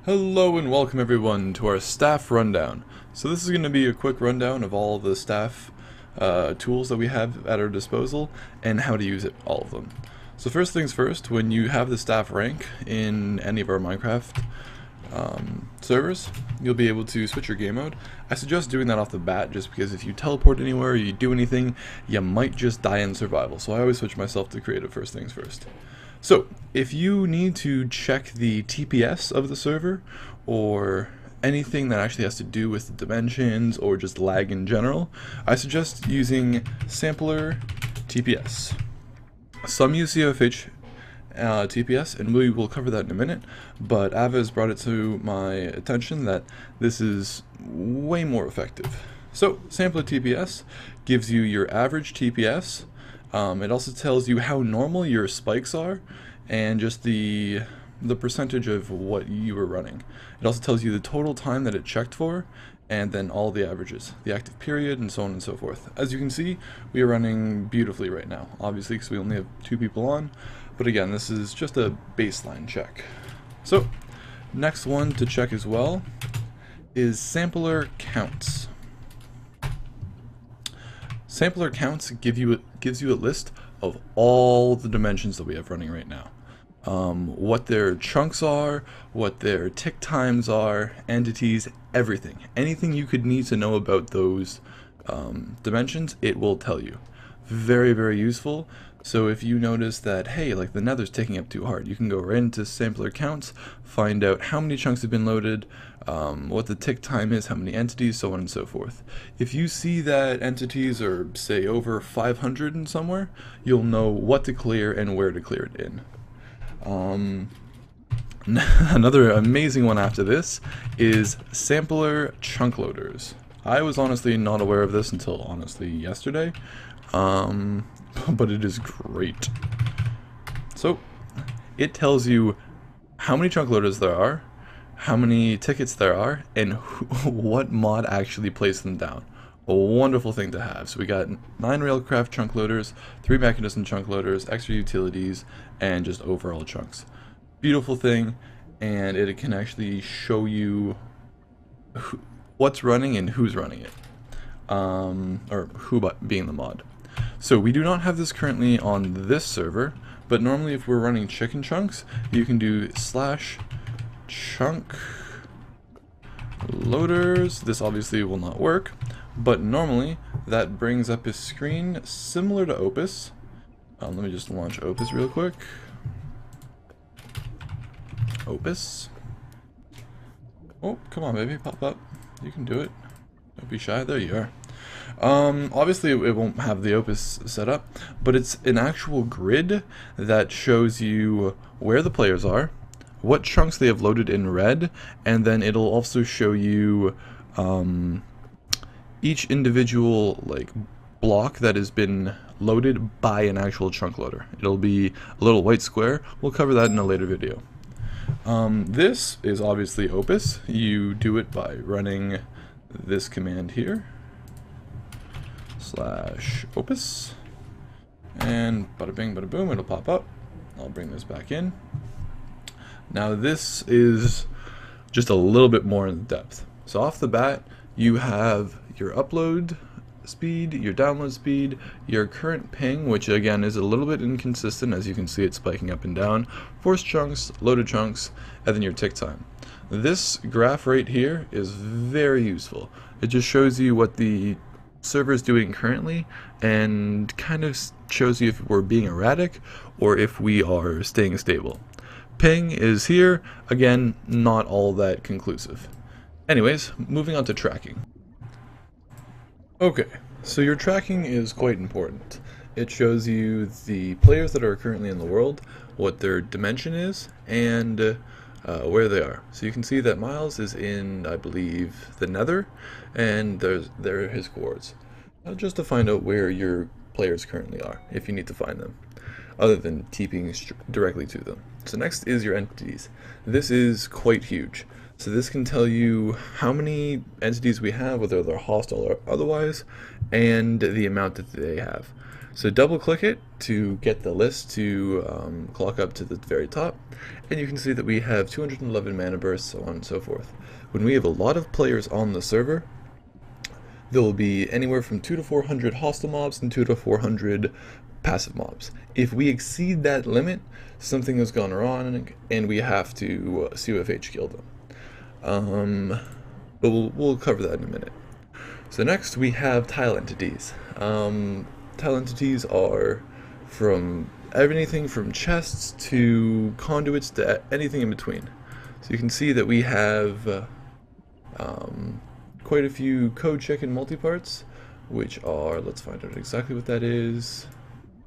Hello and welcome everyone to our staff rundown. So this is going to be a quick rundown of all the staff tools that we have at our disposal and how to use all of them. So first things first, when you have the staff rank in any of our Minecraft servers, you'll be able to switch your game mode. I suggest doing that off the bat just because if you teleport anywhere or you do anything, you might just die in survival. So I always switch myself to creative first things first. So, if you need to check the TPS of the server, or anything that actually has to do with the dimensions, or just lag in general, I suggest using Sampler TPS. Some use CFH TPS, and we will cover that in a minute, but Ava has brought it to my attention that this is way more effective. So, Sampler TPS gives you your average TPS. It also tells you how normal your spikes are and just the percentage of what you were running. It also tells you the total time that it checked for and then all the averages, the active period, and so on and so forth. As you can see, we are running beautifully right now, obviously because we only have 2 people on, but again, this is just a baseline check. So, next one to check as well is sampler counts. Sampler counts gives you a list of all the dimensions that we have running right now. What their chunks are, what their tick times are, entities, everything. Anything you could need to know about those dimensions, it will tell you. Very, very useful. So if you notice that, hey, like the nether's taking up too hard, you can go right into sampler counts, find out how many chunks have been loaded, what the tick time is, how many entities, so on and so forth. If you see that entities are, say, over 500 in somewhere, you'll know what to clear and where to clear it in. Another amazing one after this is sampler chunk loaders. I was honestly not aware of this until honestly yesterday, but it is great. So it tells you how many chunk loaders there are, how many tickets there are, and what mod actually placed them down. A wonderful thing to have. So we got 9 railcraft chunk loaders, 3 mechanism chunk loaders, extra utilities, and just overall chunks. Beautiful thing, and it can actually show you what's running and who's running it, or who being the mod. So we do not have this currently on this server, but normally if we're running chicken chunks, you can do /chunk loaders. This obviously will not work, but normally that brings up a screen similar to Opus. Let me just launch Opus real quick. Opus. Oh, come on, baby, pop up. You can do it. Don't be shy. There you are. Obviously it won't have the Opus set up, but it's an actual grid that shows you where the players are, what chunks they have loaded in red, and then it'll also show you each individual like block that has been loaded by an actual chunk loader. It'll be a little white square. We'll cover that in a later video. This is obviously Opus. You do it by running this command here, /opus, and bada bing bada boom, it'll pop up. I'll bring this back in. Now this is just a little bit more in depth. So off the bat, you have your upload speed, your download speed, your current ping, which again is a little bit inconsistent, as you can see it's spiking up and down, forced chunks, loaded chunks, and then your tick time. This graph right here is very useful. It just shows you what the server is doing currently and kind of shows you if we're being erratic or if we are staying stable. Ping is here, again, not all that conclusive. Anyways, moving on to tracking. Okay, so your tracking is quite important. It shows you the players that are currently in the world, what their dimension is, and where they are. So you can see that Miles is in, I believe, the Nether, and there are his coords. Just to find out where your players currently are, if you need to find them, other than TPing directly to them. So next is your entities. This is quite huge. So this can tell you how many entities we have, whether they're hostile or otherwise, and the amount that they have. So double click it to get the list to clock up to the very top, and you can see that we have 211 mana bursts, so on and so forth. When we have a lot of players on the server, there will be anywhere from 2 to 400 hostile mobs and 2 to 400 passive mobs. If we exceed that limit, something has gone wrong and we have to COFH kill them. But we'll cover that in a minute. So next we have tile entities. Tile entities are from anything from chests to conduits to anything in between. So you can see that we have quite a few code check and multiparts, which are, let's find out exactly what that is.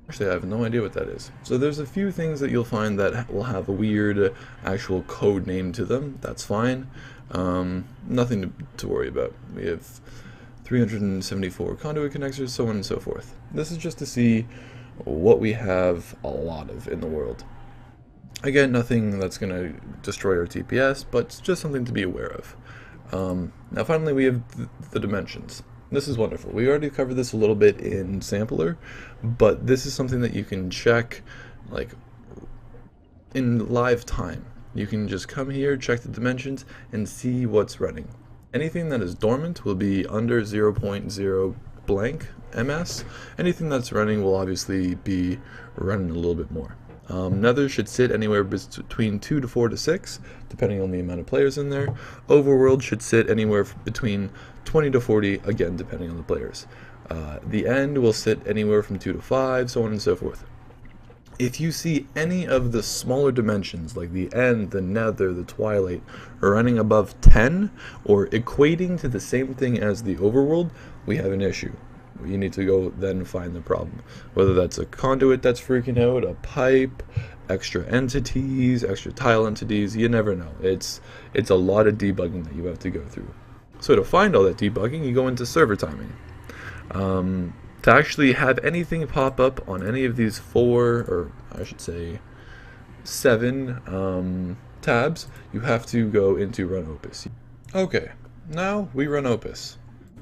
Actually, I have no idea what that is. So there's a few things that you'll find that will have a weird actual code name to them. That's fine. Nothing to worry about. We have 374 conduit connectors, so on and so forth. This is just to see what we have a lot of in the world. Again, nothing that's going to destroy our TPS, but it's just something to be aware of. Now finally we have the dimensions. This is wonderful. We already covered this a little bit in Sampler, but this is something that you can check like in live time. You can just come here, check the dimensions, and see what's running. Anything that is dormant will be under 0.0 blank ms. Anything that's running will obviously be running a little bit more. Nether should sit anywhere between 2 to 4 to 6, depending on the amount of players in there. Overworld should sit anywhere between 20 to 40, again, depending on the players. The End will sit anywhere from 2 to 5, so on and so forth. If you see any of the smaller dimensions, like the End, the Nether, the Twilight, running above 10, or equating to the same thing as the Overworld, we have an issue. You need to go then find the problem. Whether that's a conduit that's freaking out, a pipe, extra entities, extra tile entities, you never know. It's a lot of debugging that you have to go through. So to find all that debugging, you go into server timing. To actually have anything pop up on any of these 4, or I should say 7 tabs, you have to go into Run Opus. Okay, now we run Opus.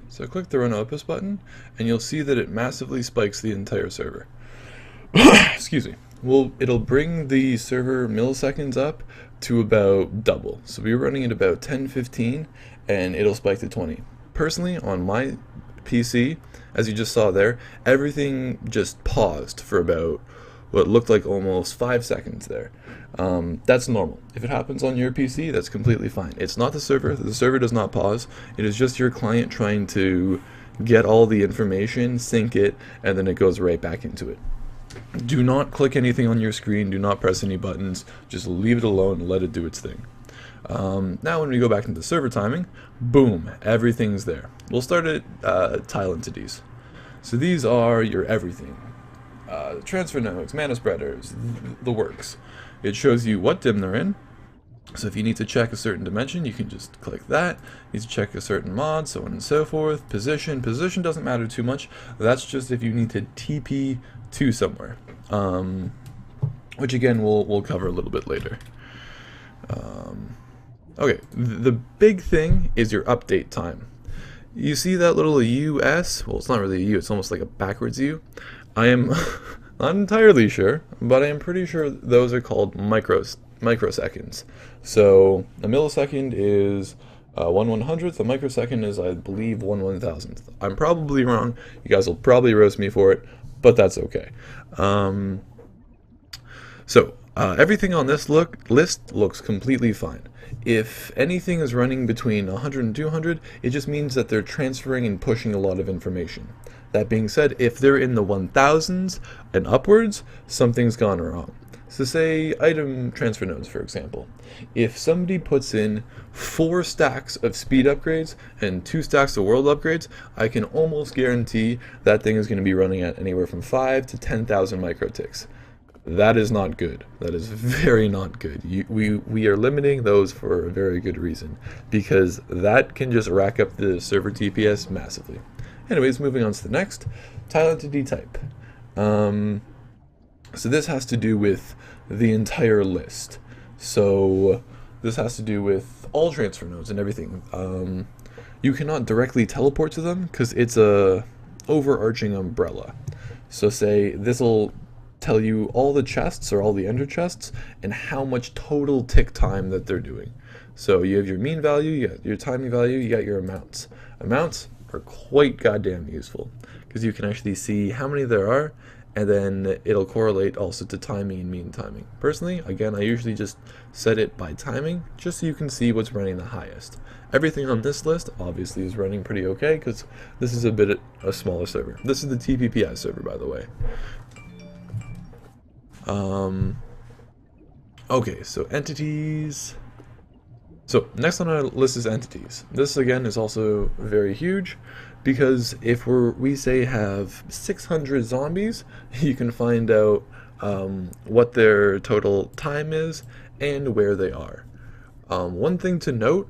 So click the Run Opus button, and you'll see that it massively spikes the entire server. Excuse me. Well, it'll bring the server milliseconds up to about double. So we're running at about 10-15, and it'll spike to 20. Personally, on my PC, as you just saw there, everything just paused for about what looked like almost 5 seconds there. That's normal. If it happens on your PC, that's completely fine. It's not the server. The server does not pause. It is just your client trying to get all the information, sync it, and then it goes right back into it. Do not click anything on your screen. Do not press any buttons. Just leave it alone and let it do its thing. Now when we go back into server timing, boom, everything's there. We'll start at tile entities. So these are your everything. Transfer nodes, mana spreaders, the works. It shows you what dim they're in. So if you need to check a certain dimension, you can just click that. You need to check a certain mod, so on and so forth. Position doesn't matter too much. That's just if you need to TP to somewhere, which again we'll cover a little bit later. Okay, the big thing is your update time. You see that little US? Well, it's not really a U, it's almost like a backwards U. I am not entirely sure, but I am pretty sure those are called microseconds. So a millisecond is 1/100th, a microsecond is, I believe, 1/1000th. I'm probably wrong. You guys will probably roast me for it, but that's okay. Everything on this list looks completely fine. If anything is running between 100 and 200, it just means that they're transferring and pushing a lot of information. That being said, if they're in the 1000s and upwards, something's gone wrong. So say item transfer nodes, for example. If somebody puts in 4 stacks of speed upgrades and 2 stacks of world upgrades, I can almost guarantee that thing is going to be running at anywhere from 5 to 10,000 microticks. That is not good. That is very not good. We are limiting those for a very good reason, because that can just rack up the server TPS massively. Anyways, moving on to the next, tile entity type. So this has to do with the entire list. So this has to do with all transfer nodes and everything. You cannot directly teleport to them because it's a overarching umbrella. So say this will tell you all the chests or all the ender chests and how much total tick time that they're doing. So you have your mean value, you got your timing value, you got your amounts. Amounts are quite goddamn useful because you can actually see how many there are, and then it'll correlate also to timing and mean timing. Personally, again, I usually just set it by timing just so you can see what's running the highest. Everything on this list obviously is running pretty okay because this is a smaller server. This is the TPPI server, by the way. Okay, so entities. So next on our list is entities. This again is also very huge because if we say have 600 zombies, you can find out what their total time is and where they are. One thing to note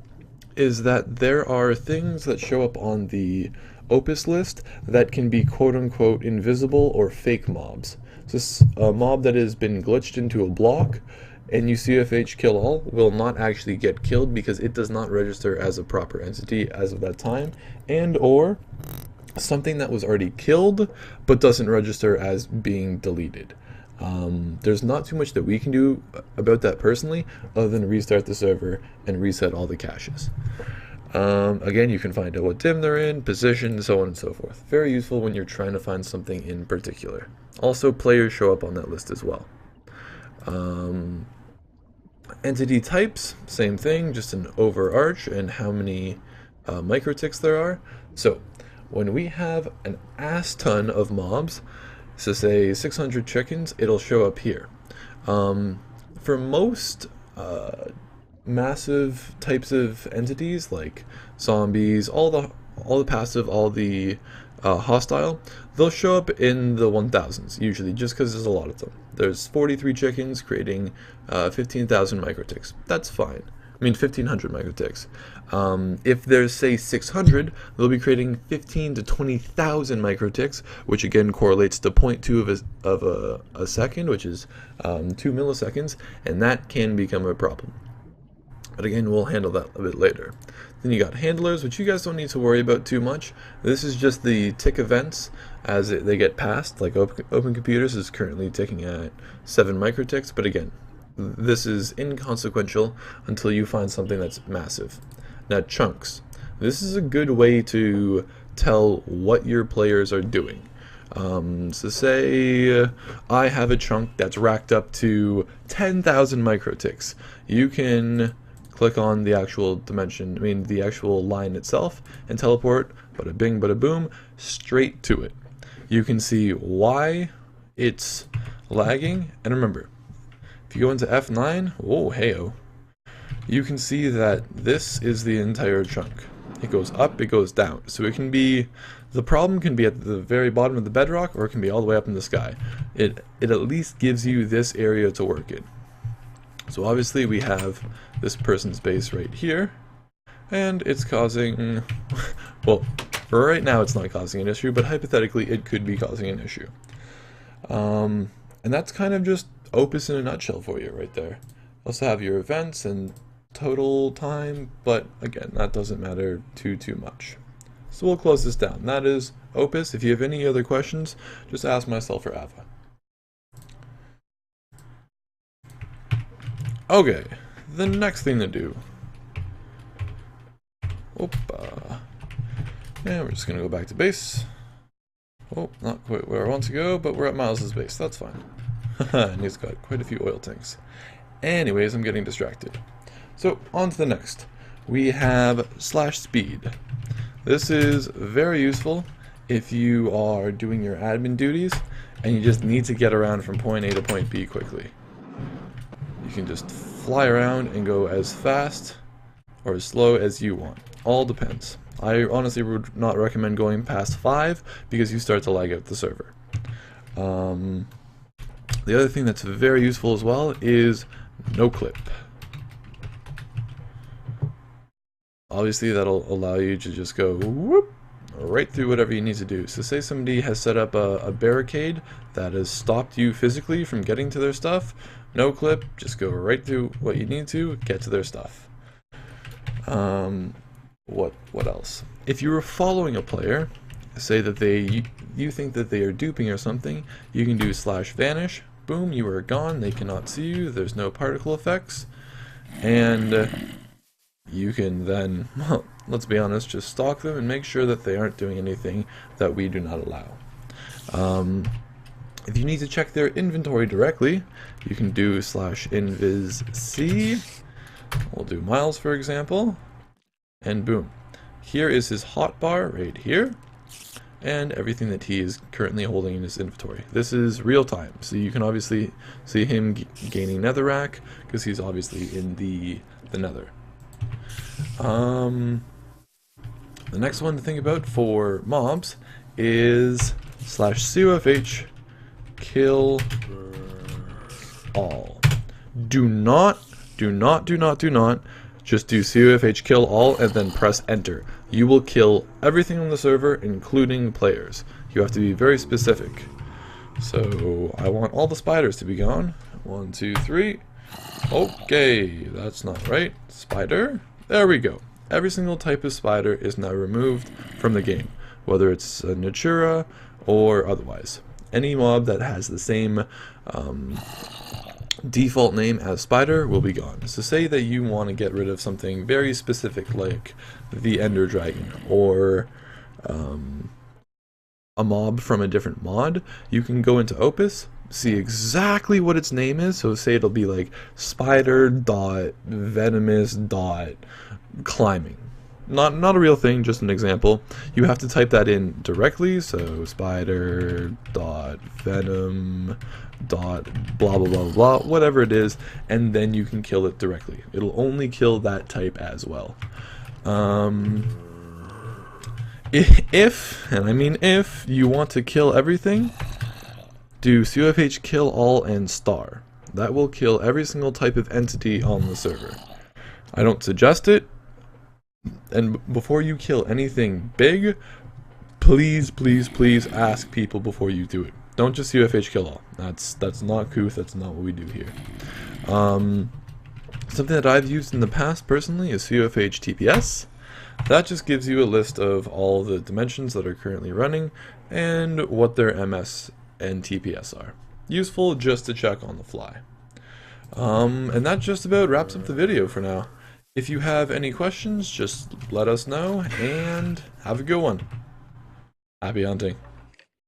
is that there are things that show up on the Opus list that can be quote-unquote invisible or fake mobs. So this mob that has been glitched into a block and you CFH kill all will not actually get killed because it does not register as a proper entity as of that time, and or something that was already killed but doesn't register as being deleted. There's not too much that we can do about that personally other than restart the server and reset all the caches. Again, you can find out what dim they're in, position, so on and so forth. Very useful when you're trying to find something in particular. Also, players show up on that list as well. Entity types, same thing, just an overarch and how many microticks there are. So when we have an ass ton of mobs, so say 600 chickens, it'll show up here. For most massive types of entities like zombies, all the passive, all the hostile, they'll show up in the 1000s usually, just because there's a lot of them. There's 43 chickens creating 15,000 microticks. That's fine. I mean 1500 microticks. If there's say 600, they'll be creating 15 to 20,000 microticks, which again correlates to 0.2 of a second, which is 2 milliseconds, and that can become a problem. But again, we'll handle that a bit later. Then you got handlers, which you guys don't need to worry about too much. This is just the tick events as they get passed. Like Open Computers is currently ticking at 7 microticks, but again, this is inconsequential until you find something that's massive. Now, chunks. This is a good way to tell what your players are doing. So say I have a chunk that's racked up to 10,000 microticks. You can click on the actual dimension, the actual line itself, and teleport, bada bing, bada boom, straight to it. You can see why it's lagging, and remember, if you go into F9, oh heyo, you can see that this is the entire chunk. It goes up, it goes down. So it can be, the problem can be at the very bottom of the bedrock, or it can be all the way up in the sky. It at least gives you this area to work in. So obviously we have this person's base right here, and it's causing, well, for right now it's not causing an issue, but hypothetically it could be causing an issue. And that's kind of just Opus in a nutshell for you right there. Also have your events and total time, but again, that doesn't matter too much. So we'll close this down. That is Opus. If you have any other questions, just ask myself or Ava. Okay, the next thing to do. Opa. And we're just gonna go back to base. Oh, not quite where I want to go, but we're at Miles's base. That's fine. And he's got quite a few oil tanks. Anyways, I'm getting distracted. So, on to the next. We have /speed. This is very useful if you are doing your admin duties and you just need to get around from point A to point B quickly. You can just fly around and go as fast or as slow as you want. All depends. I honestly would not recommend going past 5 because you start to lag out the server. The other thing that's very useful as well is no clip. Obviously that'll allow you to just go whoop right through whatever you need to do. So say somebody has set up a barricade that has stopped you physically from getting to their stuff. No clip, just go right through what you need to get to their stuff. What else? If you were following a player say that you think that they are duping or something, you can do /vanish. Boom, you are gone. They cannot see you. There's no particle effects. And you can then, well, let's be honest, just stalk them and make sure that they aren't doing anything that we do not allow. If you need to check their inventory directly, you can do /invis_c. We'll do Miles, for example. And boom. Here is his hotbar right here. And everything that he is currently holding in his inventory. This is real time, so you can obviously see him gaining netherrack, because he's obviously in the nether. The next one to think about for mobs is /cofh kill all. Do not just do cofh kill all and then press enter. You will kill everything on the server, including players. You have to be very specific. So I want all the spiders to be gone. 1, 2, 3. Okay, that's not right. Spider. There we go. Every single type of spider is now removed from the game, whether it's a Natura or otherwise. Any mob that has the same default name as spider will be gone. So say that you want to get rid of something very specific like the Ender Dragon or a mob from a different mod, you can go into Opus, see exactly what its name is. So say it'll be like spider.venomous.climbing. Not a real thing, just an example. You have to type that in directly, so spider.venom. Blah blah blah blah, whatever it is, and then you can kill it directly. It'll only kill that type as well. If, and I mean if, you want to kill everything, do cofh kill all and star. That will kill every single type of entity on the server. I don't suggest it, and before you kill anything big, please ask people before you do it. Don't just cofh kill all. That's not Couth, that's not what we do here. Something that I've used in the past personally is cofh TPS. That just gives you a list of all the dimensions that are currently running and what their MS and TPS are. Useful just to check on the fly. And that just about wraps up the video for now. If you have any questions, just let us know, and have a good one. Happy hunting.